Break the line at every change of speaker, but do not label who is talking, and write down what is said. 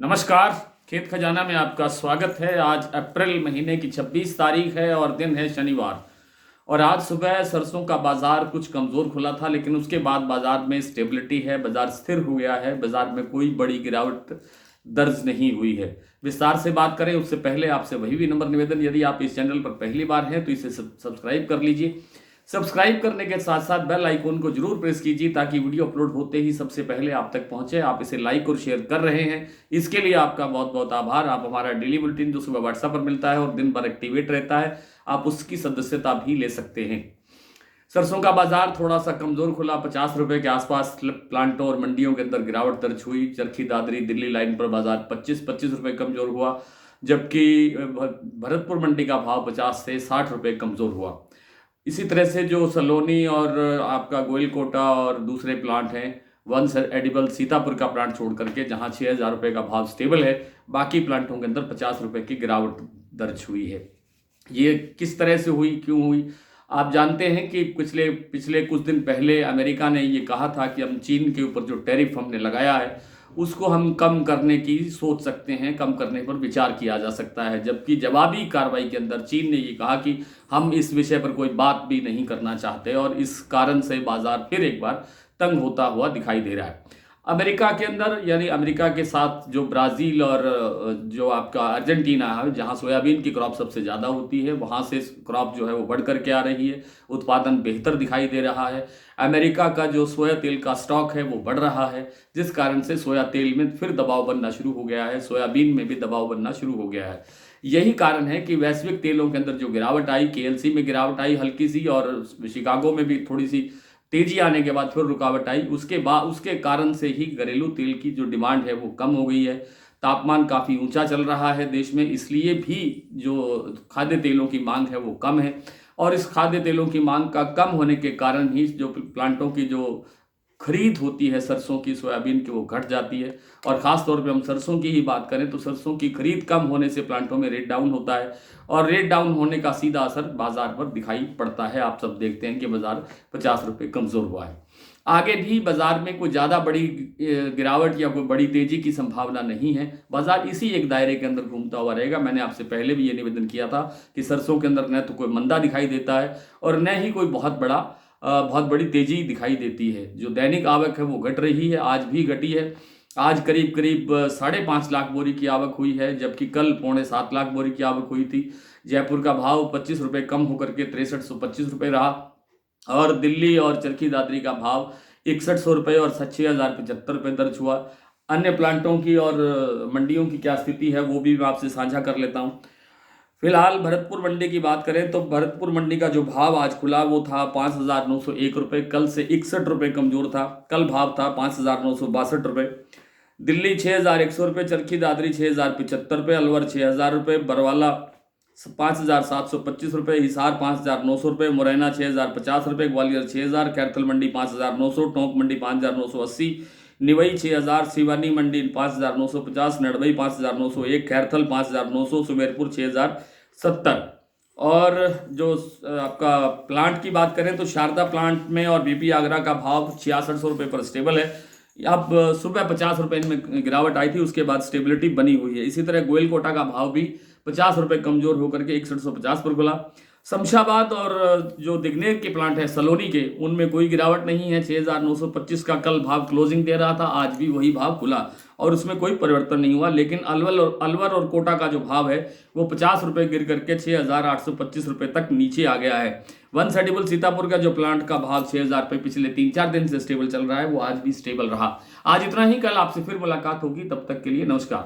नमस्कार। खेत खजाना में आपका स्वागत है। आज अप्रैल महीने की 26 तारीख है और दिन है शनिवार। और आज सुबह सरसों का बाजार कुछ कमज़ोर खुला था, लेकिन उसके बाद बाजार में स्टेबिलिटी है, बाजार स्थिर हो गया है, बाजार में कोई बड़ी गिरावट दर्ज नहीं हुई है। विस्तार से बात करें उससे पहले आपसे वही भी नंबर निवेदन, यदि आप इस चैनल पर पहली बार हैं तो इसे सब्सक्राइब कर लीजिए। सब्सक्राइब करने के साथ साथ बेल आइकन को जरूर प्रेस कीजिए ताकि वीडियो अपलोड होते ही सबसे पहले आप तक पहुंचे। आप इसे लाइक और शेयर कर रहे हैं, इसके लिए आपका बहुत बहुत आभार। आप हमारा डेली बुलेटिन जो सुबह व्हाट्सएप पर मिलता है और दिन भर एक्टिवेट रहता है, आप उसकी सदस्यता भी ले सकते हैं। सरसों का बाजार थोड़ा सा कमजोर खुला, 50 रुपए के आसपास प्लांटों और मंडियों के अंदर गिरावट दर्ज हुई। चरखी दादरी दिल्ली लाइन पर बाजार 25 रुपए कमजोर हुआ, जबकि भरतपुर मंडी का भाव 50 से 60 रुपए कमजोर हुआ। इसी तरह से जो सलोनी और आपका गोइलकोटा और दूसरे प्लांट हैं, वंस एडिबल सीतापुर का प्लांट छोड़ करके, जहां 6,000 रुपये का भाव स्टेबल है, बाकी प्लांटों के अंदर 50 रुपये की गिरावट दर्ज हुई है। ये किस तरह से हुई, क्यों हुई? आप जानते हैं कि पिछले कुछ दिन पहले अमेरिका ने ये कहा था कि हम चीन के ऊपर जो टैरिफ हमने लगाया है उसको हम कम करने की सोच सकते हैं, कम करने पर विचार किया जा सकता है। जबकि जवाबी कार्रवाई के अंदर चीन ने ये कहा कि हम इस विषय पर कोई बात भी नहीं करना चाहते, और इस कारण से बाजार फिर एक बार तंग होता हुआ दिखाई दे रहा है। अमेरिका के अंदर, यानी अमेरिका के साथ जो ब्राज़ील और जो आपका अर्जेंटीना है, जहां सोयाबीन की क्रॉप सबसे ज़्यादा होती है, वहां से क्रॉप जो है वो बढ़ करके आ रही है, उत्पादन बेहतर दिखाई दे रहा है। अमेरिका का जो सोया तेल का स्टॉक है वो बढ़ रहा है, जिस कारण से सोया तेल में फिर दबाव बनना शुरू हो गया है, सोयाबीन में भी दबाव बनना शुरू हो गया है। यही कारण है कि वैश्विक तेलों के अंदर जो गिरावट आई, केएलसी में गिरावट आई हल्की सी, और शिकागो में भी थोड़ी सी तेजी आने के बाद फिर रुकावट आई। उसके कारण से ही घरेलू तेल की जो डिमांड है वो कम हो गई है। तापमान काफ़ी ऊंचा चल रहा है देश में, इसलिए भी जो खाद्य तेलों की मांग है वो कम है, और इस खाद्य तेलों की मांग का कम होने के कारण ही जो प्लांटों की जो खरीद होती है सरसों की, सोयाबीन की, वो घट जाती है। और ख़ास तौर पे हम सरसों की ही बात करें तो सरसों की खरीद कम होने से प्लांटों में रेट डाउन होता है, और रेट डाउन होने का सीधा असर बाजार पर दिखाई पड़ता है। आप सब देखते हैं कि बाजार 50 रुपये कमज़ोर हुआ है। आगे भी बाजार में कोई ज़्यादा बड़ी गिरावट या कोई बड़ी तेजी की संभावना नहीं है। बाजार इसी एक दायरे के अंदर घूमता हुआ रहेगा। मैंने आपसे पहले भी ये निवेदन किया था कि सरसों के अंदर न तो कोई मंदा दिखाई देता है और न ही कोई बहुत बड़ी तेजी दिखाई देती है। जो दैनिक आवक है वो घट रही है, आज भी घटी है। आज करीब करीब 5.5 लाख बोरी की आवक हुई है, जबकि कल 6.25 लाख बोरी की आवक हुई थी। जयपुर का भाव 25 रुपये कम होकर के 6325 रुपये रहा, और दिल्ली और चरखी दादरी का भाव 6100 रुपये और 6,075 रुपये दर्ज हुआ। अन्य प्लांटों की और मंडियों की क्या स्थिति है वो भी मैं आपसे साझा कर लेता हूँ। फिलहाल भरतपुर मंडी की बात करें तो भरतपुर मंडी का जो भाव आज खुला वो था 5,901 रुपये, कल से 61 रुपये कमजोर था। कल भाव था 5,962 रुपये। दिल्ली 6,100 रुपये, चरखी दादरी 6,075 रुपये, अलवर 6,000 रुपये, बरवाला 5,725 रुपये, हिसार 5,900 रुपये, मुरैना 6,050 रुपये, ग्वालियर 6,000, कैथल मंडी 5,900, टोंक मंडी 5,980, निवई 6,000, सिवानी मंडी 5,950, नड़बई 5,901, खैरथल 5,900, सुमेरपुर 6,070। और जो आपका प्लांट की बात करें तो शारदा प्लांट में और बीपी आगरा का भाव 6600 रुपये पर स्टेबल है। अब सुबह 50 रुपये इनमें गिरावट आई थी, उसके बाद स्टेबिलिटी बनी हुई है। इसी तरह गोइलकोटा का भाव भी 50 रुपये कमजोर होकर के 6150 पर खुला। शमशाबाद और जो दिग्नेर के प्लांट है सलोनी के, उनमें कोई गिरावट नहीं है। 6,925 का कल भाव क्लोजिंग दे रहा था, आज भी वही भाव खुला और उसमें कोई परिवर्तन नहीं हुआ। लेकिन अलवर और कोटा का जो भाव है वो 50 रुपये गिर करके 6,825 रुपये तक नीचे आ गया है। वंस एडिबल सीतापुर का जो प्लांट का भाव 6,000 रुपये पिछले 3-4 दिन से स्टेबल चल रहा है, वो आज भी स्टेबल रहा। आज इतना ही, कल आपसे फिर मुलाकात होगी, तब तक के लिए नमस्कार।